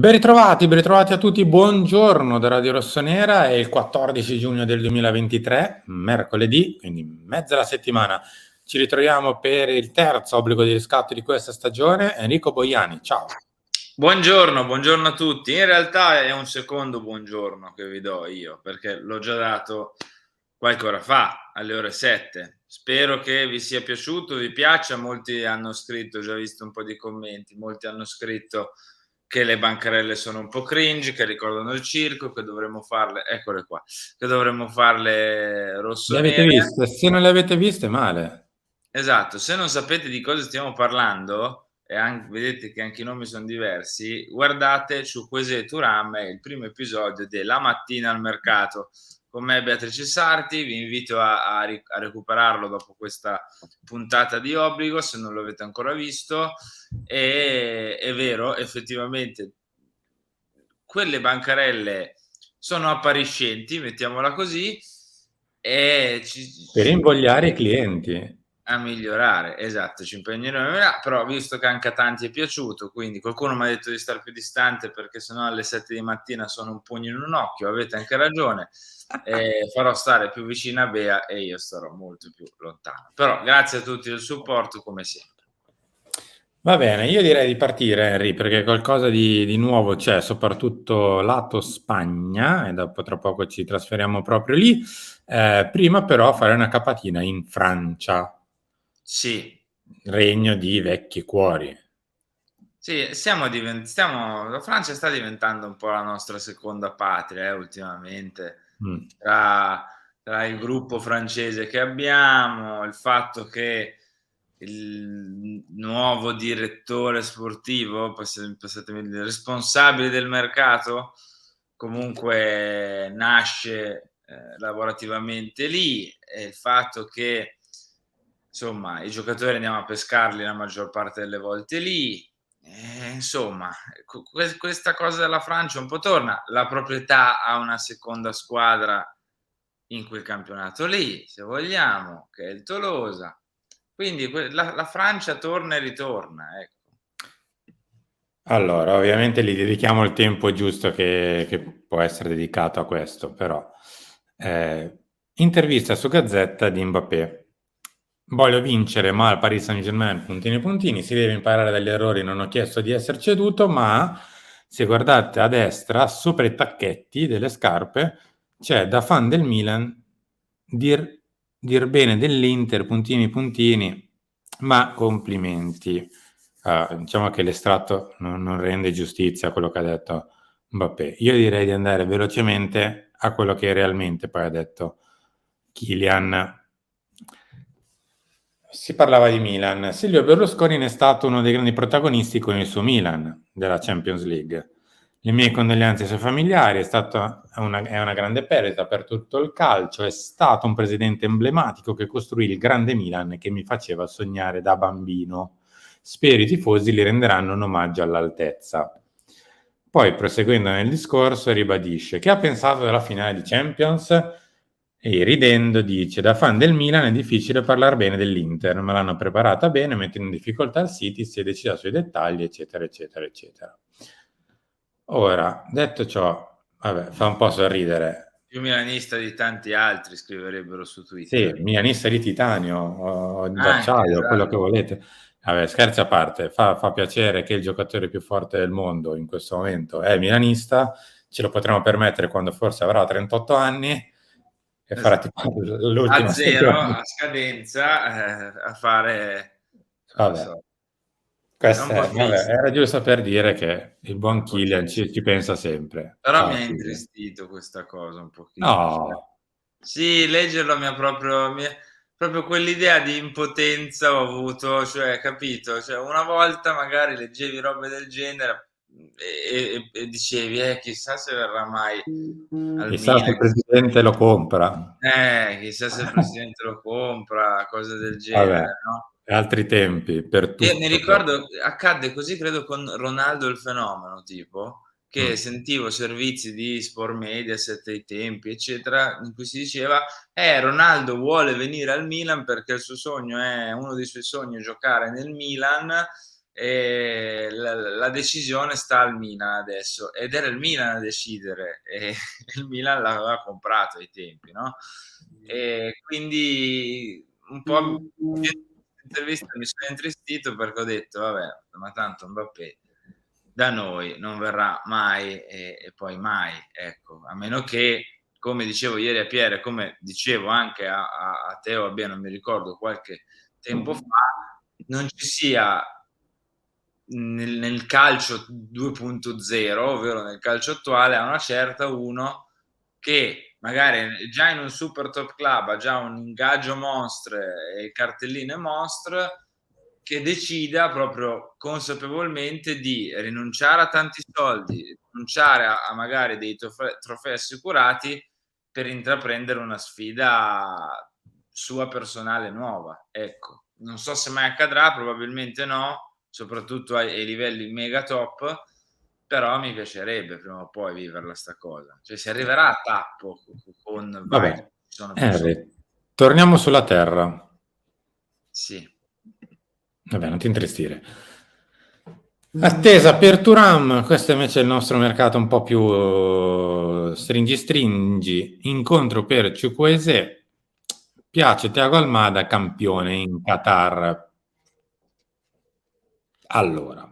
Ben ritrovati a tutti, buongiorno da Radio Rossonera, è il 14 giugno del 2023, mercoledì, quindi mezza la settimana. Ci ritroviamo per il terzo obbligo di riscatto di questa stagione. Enrico Boiani, ciao. Buongiorno a tutti. In realtà è un secondo buongiorno che vi do io, perché l'ho già dato qualche ora fa, alle ore 7. Spero che vi sia piaciuto, vi piaccia. Molti hanno scritto, ho già visto un po' di commenti, molti hanno scritto che le bancarelle sono un po' cringe, che ricordano il circo, che dovremmo farle, eccole qua, che dovremmo farle Le avete rossonere. viste? Se non le avete viste, male. Esatto, se non sapete di cosa stiamo parlando e vedete che anche i nomi son diversi, guardate su Queseturam il primo episodio de La mattina al mercato con me e Beatrice Sarti. Vi invito a recuperarlo dopo questa puntata di obbligo, se non lo avete ancora visto. È vero, effettivamente quelle bancarelle sono appariscenti, mettiamola così, e Per invogliare i clienti. a migliorare, esatto, ci impegneremo a migliorare, però visto che anche a tanti è piaciuto, quindi qualcuno m'ha detto di star più distante perché sennò alle 7 di mattina sono un pugno in un occhio, avete anche ragione, farò stare più vicino a Bea e io starò molto più lontano. Però grazie a tutti del supporto come sempre. Va bene, io direi di partire, Henry, perché qualcosa di nuovo c'è, soprattutto lato Spagna, e dopo tra poco ci trasferiamo proprio lì. Prima però fare una capatina in Francia, Sì, regno di vecchi cuori. sì, la Francia sta diventando un po' la nostra seconda patria, ultimamente. Mm. Tra tra il gruppo francese che abbiamo, il fatto che il nuovo direttore sportivo, passatemi il responsabile del mercato, comunque nasce, lavorativamente lì, e il fatto che, insomma, i giocatori andiamo a pescarli la maggior parte delle volte lì. Insomma, questa cosa della Francia un po' torna. La proprietà ha una seconda squadra in quel campionato lì, se vogliamo, che è il Tolosa. Quindi la Francia torna e ritorna, ecco. Allora, ovviamente gli dedichiamo il tempo giusto che può essere dedicato a questo, però intervista su Gazzetta di Mbappé. Voglio vincere, ma al Paris Saint-Germain, puntini puntini, si deve imparare dagli errori, non ho chiesto di essere ceduto, ma se guardate a destra, sopra i tacchetti delle scarpe, c'è da fan del Milan dir bene dell'Inter, puntini puntini, ma complimenti. Diciamo che l'estratto non rende giustizia a quello che ha detto Mbappé. Io direi di andare velocemente a quello che realmente poi ha detto Kylian. Si parlava di Milan. Silvio Berlusconi ne è stato uno dei grandi protagonisti con il suo Milan della Champions League. Le mie condoglianze ai suoi familiari, è una grande perdita per tutto il calcio, è stato un presidente emblematico che costruì il grande Milan che mi faceva sognare da bambino. Spero i tifosi gli renderanno un omaggio all'altezza. Poi, proseguendo nel discorso, ribadisce che ha pensato della finale di Champions e ridendo dice: da fan del Milan è difficile parlare bene dell'Inter, ma l'hanno preparata bene, mettendo in difficoltà il City, si è deciso sui dettagli, eccetera, eccetera, eccetera. Ora, detto ciò, vabbè, fa un po' sorridere. Più milanista di tanti altri, scriverebbero su Sì, Twitter. milanista di titanio o Anche, d'acciaio, quello che esatto. volete. Vabbè, scherzi a parte, fa piacere che il giocatore più forte del mondo in questo momento è milanista, ce lo potremo permettere quando forse avrà 38 anni e farà Esatto. tipo A l'ultima 0, stagione. a scadenza, a fare, non lo Vabbè, so, è un po' vabbè, triste, era giusto per dire che il è buon un po' Kylian triste. ci pensa sempre. Però mi Ciao ha Kylian. intristito questa cosa un pochino, cioè No, sì, leggerlo proprio quell'idea di impotenza ho avuto, cioè capito? Cioè una volta magari leggevi robe del genere, e dicevi: chissà se verrà mai al chissà se Milan, il presidente lo compra. chissà se il presidente lo compra", cose del Vabbè, genere, no? altri tempi per E mi tutto. ricordo accadde così credo con Ronaldo il fenomeno, tipo, che Mm. sentivo servizi di Sport Mediaset ai tempi, eccetera, in cui si diceva: Ronaldo vuole venire al Milan perché il suo sogno è uno dei suoi sogni è giocare nel Milan, e la decisione sta al Milan adesso, ed era il Milan a decidere, e il Milan l'aveva comprato ai tempi, no? E quindi un po' intervista mi sono intristito perché ho detto vabbè, ma tanto Mbappé da noi non verrà mai e poi mai, ecco, a meno che, come dicevo ieri a Pierre, come dicevo anche a Teo, vabbè, non mi ricordo, qualche tempo fa, non ci sia nel calcio 2.0, ovvero nel calcio attuale, a una certa uno che magari già in un super top club ha già un ingaggio monstre e cartelline monstre, che decida proprio consapevolmente di rinunciare a tanti soldi, rinunciare a magari dei trofei assicurati per intraprendere una sfida sua personale nuova. Ecco, non so se mai accadrà, probabilmente no, soprattutto ai livelli mega top, però mi piacerebbe prima o poi viverla sta cosa. Cioè si arriverà a tappo con vai, ci Vabbè, sono più soldi. Henry, torniamo sulla terra. Sì. Vabbè, non ti intristire. Attesa per Thuram, questo invece è il nostro mercato un po' più stringi stringi. Incontro per Chukwueze. Piace Thiago Almada, campione in Qatar. Allora,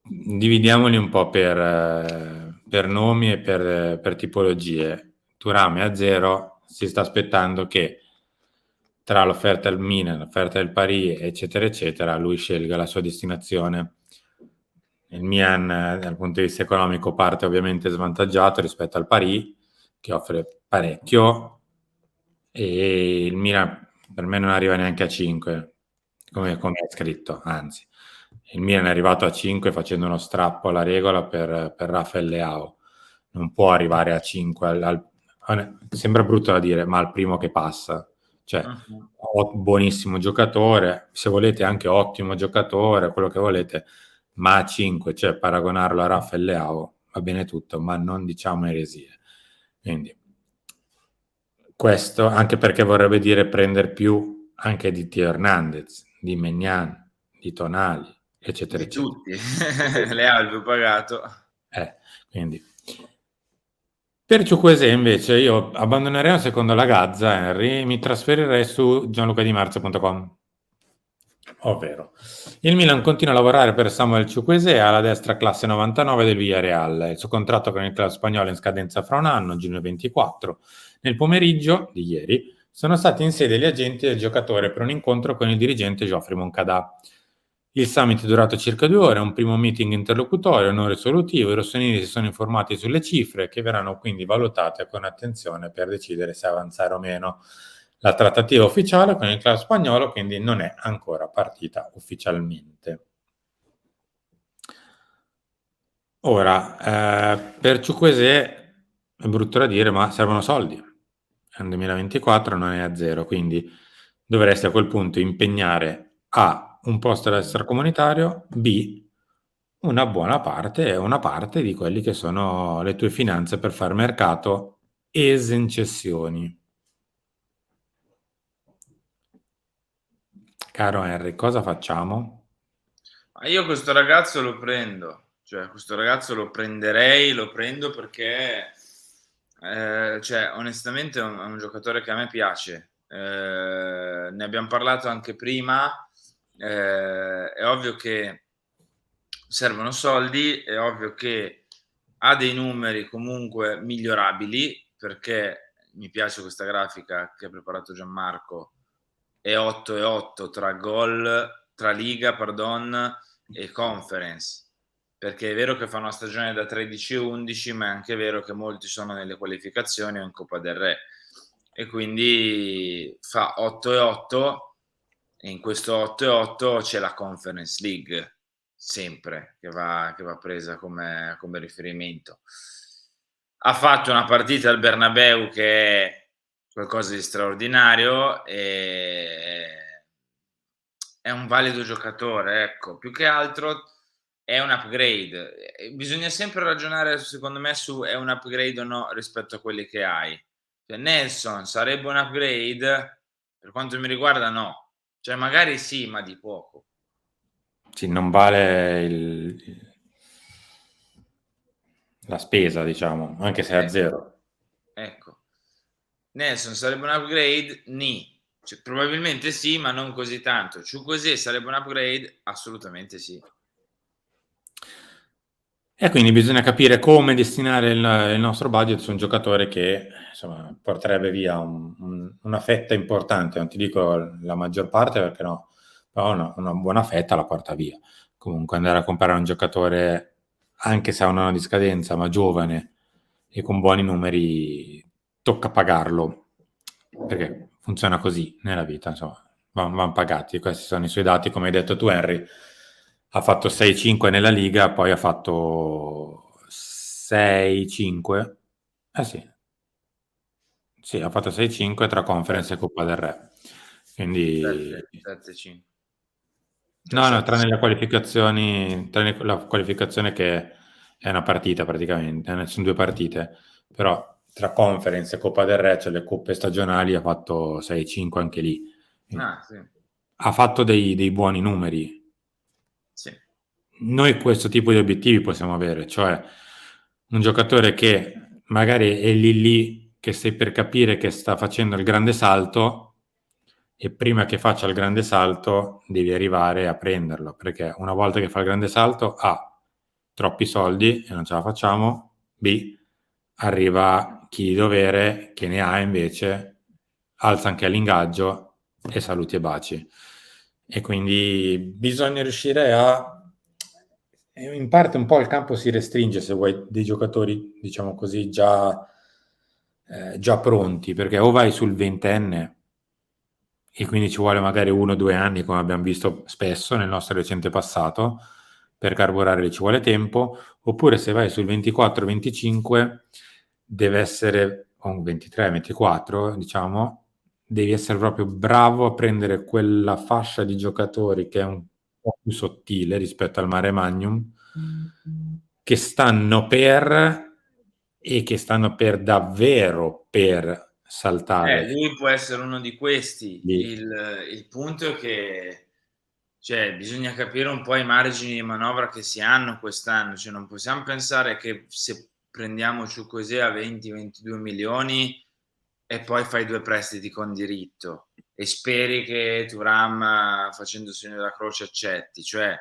dividiamoli un po' per nomi e per tipologie. Thuram è a 0, si sta aspettando che tra l'offerta del Milan, l'offerta del Paris, eccetera, eccetera, lui scelga la sua destinazione. Il Milan, dal punto di vista economico, parte ovviamente svantaggiato rispetto al Paris, che offre parecchio, e il Milan per me non arriva neanche a 5, come è scritto, anzi. Il Milan è arrivato a 5 facendo uno strappo alla regola per Rafael Leao. Non può arrivare a 5, sembra brutto da dire, ma al primo che passa. Cioè, Uh-huh. buonissimo giocatore, se volete anche ottimo giocatore, quello che volete, ma a 5, cioè paragonarlo a Rafael Leao, va bene tutto, ma non diciamo eresie. Quindi, questo anche perché vorrebbe dire prendere più anche di Teo Hernandez, di Maignan, di Tonali, eccetera, Di eccetera. tutti. Lei ha il più pagato. Quindi. Per Chukwueze invece io abbandonerei secondo la Gazza, Henry, e mi trasferirei su gianlucadimarzio.com. Ovvero, il Milan continua a lavorare per Samuel Chukwueze alla destra classe 99 del Villarreal. Il suo contratto con il club spagnolo è in scadenza fra un anno, giugno 24. Nel pomeriggio di ieri sono stati in sede gli agenti del giocatore per un incontro con il dirigente Geoffrey Moncada. Il summit è durato circa 2 ore, un primo meeting interlocutorio non risolutivo. I rossoneri si sono informati sulle cifre che verranno quindi valutate con attenzione per decidere se avanzare o meno. La trattativa ufficiale con il club spagnolo quindi non è ancora partita ufficialmente. Ora, per Chukwueze è brutto da dire, ma servono soldi. È un 2024, non è a 0, quindi dovresti a quel punto impegnare A, un posto all'extracomunitario, B, una parte di quelli che sono le tue finanze per fare mercato, esencessioni. Caro Henry, cosa facciamo? Ma io questo ragazzo lo prendo, cioè questo ragazzo lo prenderei, lo prendo perché, cioè onestamente è un giocatore che a me piace. Ne abbiam parlato anche prima, è ovvio che servono soldi, è ovvio che ha dei numeri comunque migliorabili, perché mi piace questa grafica che ha preparato Gianmarco, è 8 e 8 tra gol, tra Liga, pardon, e Conference, perché è vero che fa una stagione da 13 e 11, ma è anche vero che molti sono nelle qualificazioni o in Coppa del Re, e quindi fa 8 e 8, e in questo 8 e 8 c'è la Conference League, sempre, che va presa come riferimento. Ha fatto una partita al Bernabeu che è qualcosa di straordinario e è un valido giocatore, ecco. Più che altro è un upgrade. Bisogna sempre ragionare, secondo me, su è un upgrade o no rispetto a quelli che hai. Cioè, Nelson sarebbe un upgrade? Per quanto mi riguarda, no. Cioè, magari sì, ma di poco. Sì, non vale la spesa, diciamo, anche se è a Ecco, zero. ecco. Nelson sarebbe un upgrade? Nì. Cioè, probabilmente sì, ma non così tanto. Chukwueze sarebbe un upgrade? Assolutamente sì. E quindi bisogna capire come destinare il nostro budget su un giocatore che insomma, porterebbe via una fetta importante, non ti dico la maggior parte perché no, però una buona fetta la porta via. Comunque andare a comprare un giocatore, anche se ha un anno di scadenza, ma giovane e con buoni numeri, tocca pagarlo, perché funziona così nella vita, insomma, vanno pagati. Questi sono i suoi dati, come hai detto tu, Henry ha fatto 6-5 nella Liga, poi ha fatto 6-5. Eh sì, sì, ha fatto 6-5 tra Conference e Coppa del Re. Quindi 7-5. no, no, 7-5. tranne la qualificazione che è una partita praticamente, sono due partite, però tra Conference e Coppa del Re, cioè le coppe stagionali, ha fatto 6-5 anche lì. Ah, sì. Ha fatto dei buoni numeri. Sì. Noi questo tipo di obiettivi possiamo avere, cioè un giocatore che magari è lì lì che stai per capire che sta facendo il grande salto e prima che faccia il grande salto devi arrivare a prenderlo, perché una volta che fa il grande salto A, troppi soldi e non ce la facciamo, B, arriva chi di dovere che ne ha invece, alza anche l'ingaggio e saluti e baci. E quindi bisogna riuscire a... In parte un po' il campo si restringe se vuoi dei giocatori, diciamo così, già pronti, perché o vai sul ventenne e quindi ci vuole magari 1 o 2 anni, come abbiamo visto spesso nel nostro recente passato, per carburare ci vuole tempo, oppure se vai sul 24-25 deve essere, o 23-24, diciamo, devi essere proprio bravo a prendere quella fascia di giocatori che è un po' più sottile rispetto al mare magnum, che stanno per e che stanno per davvero per saltare Lui può essere uno di questi. lì. Il punto è che cioè, bisogna capire un po' i margini di manovra che si hanno quest'anno. Cioè, non possiamo pensare che se prendiamo Chukwueze a 20-22 milioni e poi fai 2 prestiti con diritto e speri che Thuram facendo segno della croce accetti. Cioè,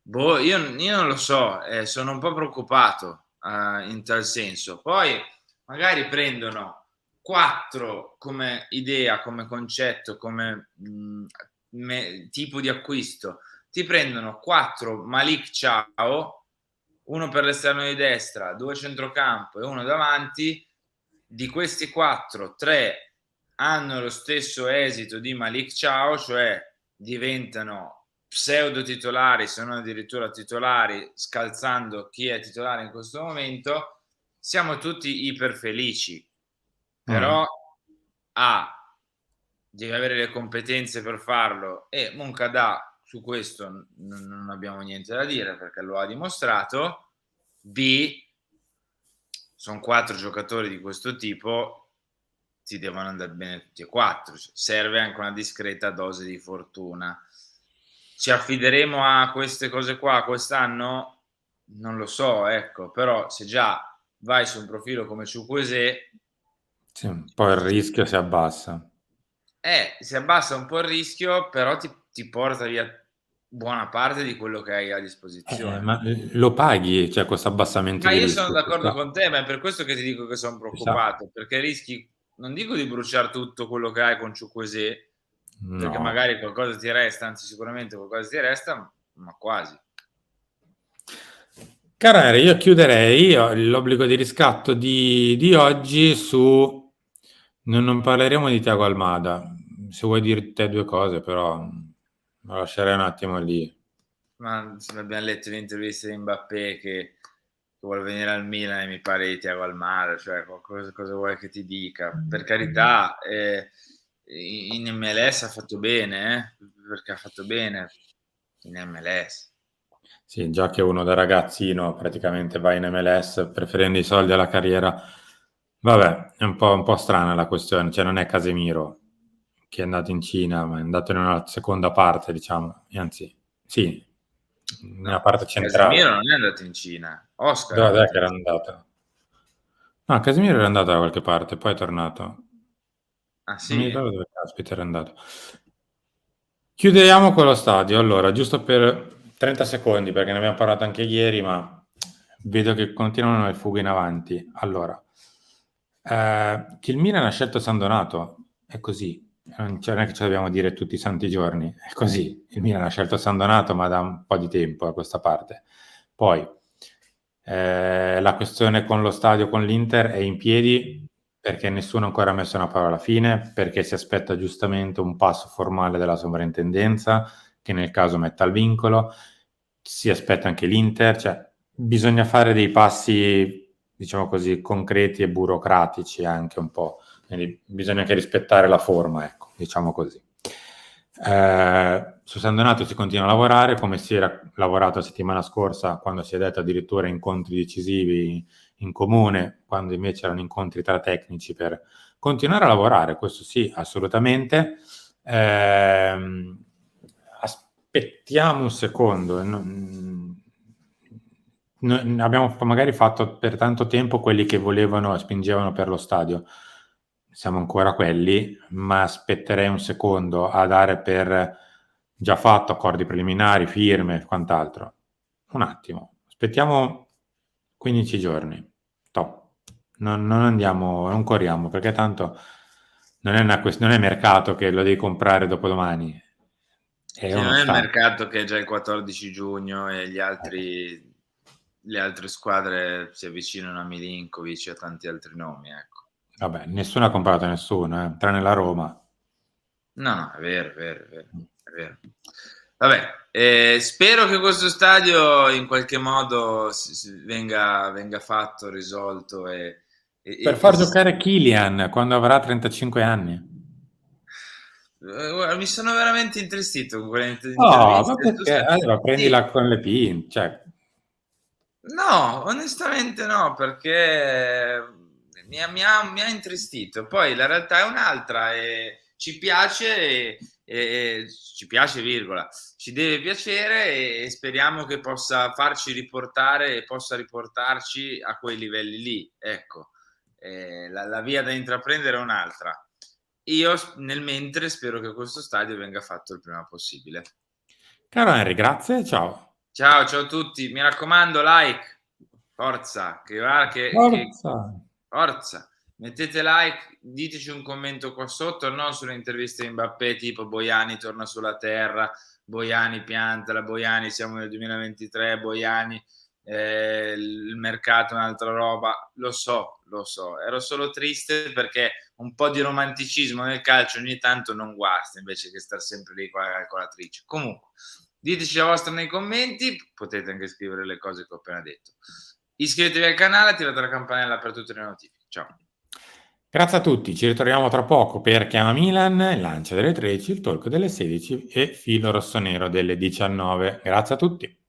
boh, io non lo so, sono un po' preoccupato in tal senso. Poi magari prendono 4 come idea, come concetto, come tipo di acquisto. Ti prendono 4 Malik Ciao, uno per l'esterno di destra, 2 centrocampo e uno davanti. Di questi 4, 3 hanno lo stesso esito di Malik Ciao, cioè diventano pseudo titolari, se non addirittura titolari, scalzando chi è titolare in questo momento. Siamo tutti iper felici, Mm. però devi avere le competenze per farlo e Moncada su questo non abbiamo niente da dire perché lo ha dimostrato. B, sono 4 giocatori di questo tipo, ti devono andare bene tutti e 4, serve anche una discreta dose di fortuna. Ci affideremo a queste cose qua quest'anno? Non lo so, ecco, però se già vai su un profilo come Chukwueze, Sì, un po' il rischio si abbassa. si abbassa un po' il rischio, però ti porta via buona parte di quello che hai a disposizione. Ma lo paghi, cioè, questo abbassamento Ma di io sono rischio? d'accordo con te, ma è per questo che ti dico che son Si sa. preoccupato, perché rischi, non dico di bruciar tutto quello che hai con Chukwueze, perché No. magari qualcosa ti resta, anzi sicuramente qualcosa ti resta, ma quasi. Carere, io chiuderei l'obbligo di riscatto di oggi su... Non parleremo di Thiago Almada. Se vuoi dire te due cose, però lo lascerei un attimo lì. Ma abbiamo letto le interviste di Mbappé che vuole venire al Milan e mi pare di Thiago Almada, cioè cosa vuoi che ti dica? Per carità, in MLS ha fatto bene, perché ha fatto bene in MLS. Sì, già che uno da ragazzino praticamente va in MLS preferendo i soldi alla carriera. Vabbè, è un po' strana la questione, cioè non è Casemiro che è andato in Cina, ma è andato in una seconda parte, diciamo, e anzi Sì, nella No, parte centrale. Casemiro non è andato in Cina, Oscar è Dov'è andato che in era Cina. andato? No, Casemiro era andato da qualche parte, poi è tornato. Ah Non mi sì? ricordo dove caspita era andato. Chiudiamo con lo stadio. Allora, giusto per 30 secondi, perché ne abbiamo parlato anche ieri, ma vedo che continuano le fughe in avanti. Allora, che il Milan ha scelto San Donato, è così. Non è che ce lo dobbiamo dire tutti i santi giorni, è così. Il Milan ha scelto San Donato, ma da un po' di tempo a questa parte. Poi, la questione con lo stadio, con l'Inter, è in piedi perché nessuno ancora ha messo una parola fine, perché si aspetta giustamente un passo formale della sovrintendenza, che nel caso metta il vincolo, si aspetta anche l'Inter, cioè bisogna fare dei passi, diciamo così, concreti e burocratici anche un po', quindi bisogna anche rispettare la forma, ecco, diciamo così. Su San Donato si continua a lavorare come si era lavorato la settimana scorsa, quando si è detto addirittura incontri decisivi in comune, quando invece erano incontri tra tecnici per continuare a lavorare, questo sì, assolutamente. Aspettiamo un secondo. Abbiamo magari fatto per tanto tempo quelli che volevano e spingevano per lo stadio. Siamo ancora quelli, ma aspetterei un secondo a dare per già fatto accordi preliminari, firme, quant'altro. Un attimo, aspettiamo 15 giorni. Top. Non andiamo, non corriamo, perché tanto non è mercato che lo devi comprare dopodomani, è Sì, non uno è il stadio. mercato che è già il 14 giugno e le altre squadre si avvicinano a Milinkovic e a tanti altri nomi, ecco. Vabbè, nessuno ha comprato nessuno, tranne la Roma. No, no, è vero, è vero, è vero, è vero. Vabbè, spero che questo stadio in qualche modo venga fatto, risolto Per e far giocare Kylian quando avrà 35 anni. guarda, mi sono veramente intristito con quelle No, ma interviste. perché? Allora Sì, prendila con le pinze, cioè, no, onestamente no, perché mi ha intristito. Poi la realtà è un'altra e ci piace, ci piace, virgola, ci deve piacere e speriamo che possa farci riportare e possa riportarci a quei livelli lì. Ecco, la via da intraprendere è un'altra. Io nel mentre spero che questo stadio venga fatto il prima possibile. caro Henry, grazie, ciao. Ciao, ciao a tutti, mi raccomando, like, forza, che va, Forza. forza, mettete like, diteci un commento qua sotto, non sulle interviste di Mbappé tipo Boiani torna sulla terra, Boiani piantala, Boiani siamo nel 2023, Boiani il mercato è un'altra roba, lo so, ero solo triste perché un po' di romanticismo nel calcio ogni tanto non guasta invece che star sempre lì con la calcolatrice. Comunque, diteci la vostra nei commenti, potete anche scrivere le cose che ho appena detto. Iscrivetevi al canale, attivate la campanella per tutte le notifiche. Ciao. Grazie a tutti, ci ritroviamo tra poco per Chiama Milan, il lancio delle 13, il talk delle 16 e filo rossonero delle 19. Grazie a tutti.